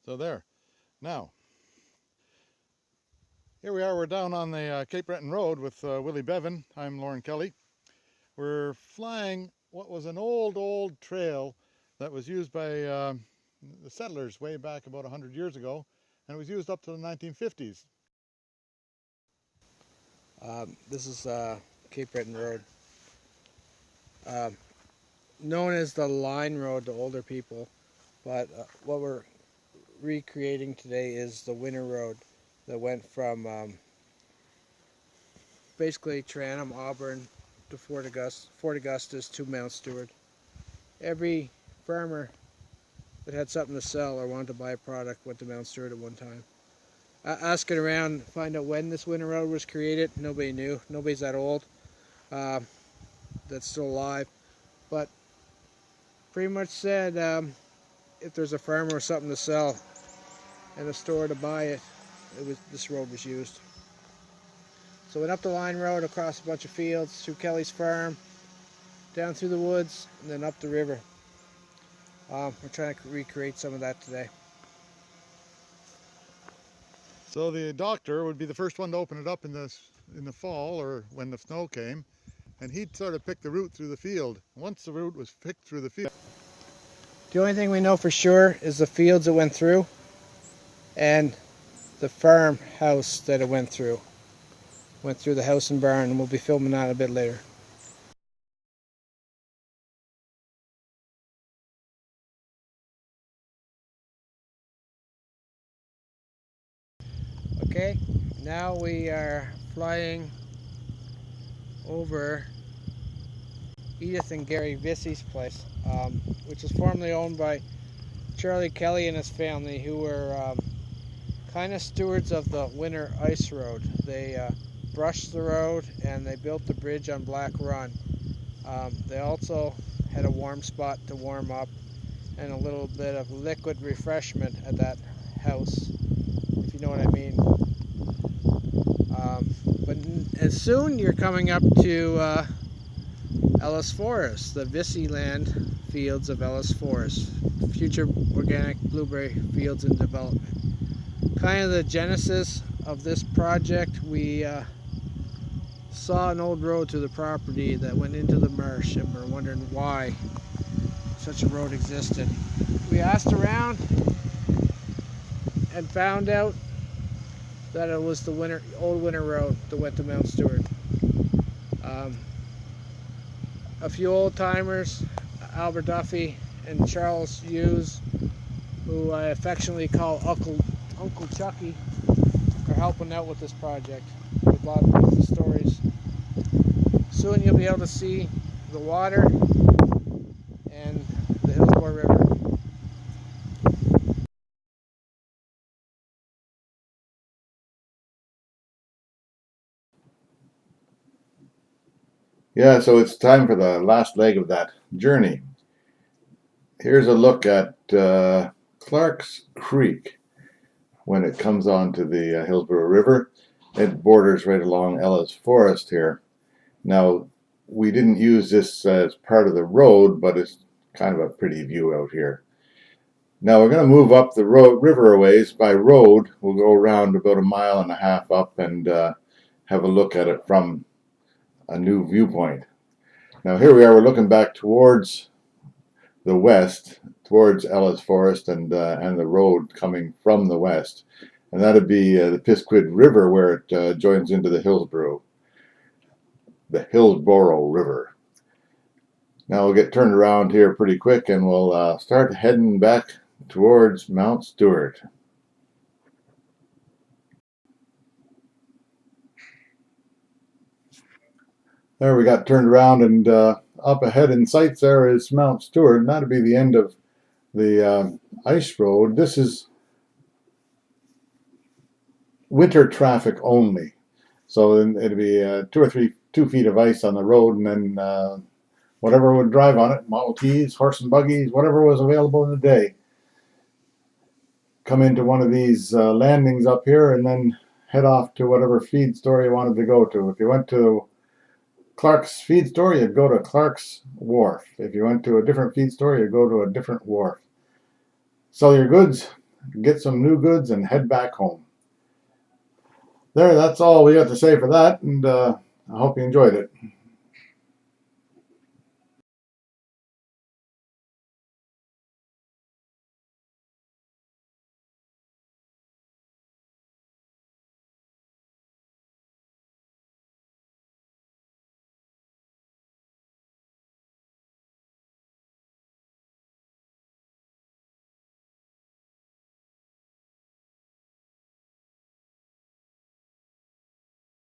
So there. Now, here we are. We're down on the Cape Breton Road with Willie Bevan. I'm Lauren Kelly. We're flying what was an old trail that was used by the settlers way back about 100 years ago, and it was used up to the 1950s. This is Cape Breton Road, uh, known as the line road to older people, but what we're recreating today is the winter road that went from basically Tranum, Auburn to Fort Augustus to Mount Stewart. Every farmer that had something to sell or wanted to buy a product went to Mount Stewart at one time. Asking around to find out when this winter road was created, nobody knew. Nobody's that old uh, that's still alive, but pretty much said if there's a farmer with something to sell and a store to buy it, this road was used. So went up the line road, across a bunch of fields, through Kelly's farm, down through the woods, and then up the river. We're trying to recreate some of that today. So the doctor would be the first one to open it up in the fall or when the snow came, and he'd sort of pick the route through the field. Once the route was picked through the field, The only thing we know for sure is the fields it went through and the farmhouse that it went through. Went through the house and barn, and we'll be filming that a bit later. Okay, now we are flying over Edith and Gary Vissey's place, which was formerly owned by Charlie Kelly and his family, who were kind of stewards of the winter ice road. They brushed the road and they built the bridge on Black Run. They also had a warm spot to warm up and a little bit of liquid refreshment at that house, if you know what I mean. But as soon you're coming up to Ellis Forest, the Vissey land fields of Ellis Forest, future organic blueberry fields in development. Kind of the genesis of this project, we saw an old road to the property that went into the marsh, and we're wondering why such a road existed. We asked around and found out that it was the old winter road that went to Mount Stewart. A few old timers, Albert Duffy and Charles Hughes, who I affectionately call Uncle Chucky, are helping out with this project with a lot of beautiful stories. Soon you'll be able to see the water and the Hillsborough River. yeah, so it's time for the last leg of that journey. Here's a look at Clark's Creek when it comes onto the Hillsborough River. It borders right along Ellis Forest here. Now, we didn't use this as part of the road, but it's kind of a pretty view out here. Now we're going to move up the river a ways by road. We'll go around about 1.5 miles up and have a look at it from a new viewpoint. Now here we are, we're looking back towards the west, towards Ellis Forest and the road coming from the west. And that'd be the Pisquid River where it joins into the Hillsborough River. Now we'll get turned around here pretty quick and we'll start heading back towards Mount Stewart. There we got turned around and up ahead in sights there is Mount Stewart, and that'll be the end of the ice road. This is winter traffic only. So it'll be 2 feet of ice on the road, and then whatever would drive on it, Model Ts, horse and buggies, whatever was available in the day, come into one of these landings up here and then head off to whatever feed store you wanted to go to. If you went to Clark's feed store, you'd go to Clark's wharf. If you went to a different feed store, you'd go to a different wharf. Sell your goods, get some new goods, and head back home. There, that's all we got to say for that, and I hope you enjoyed it.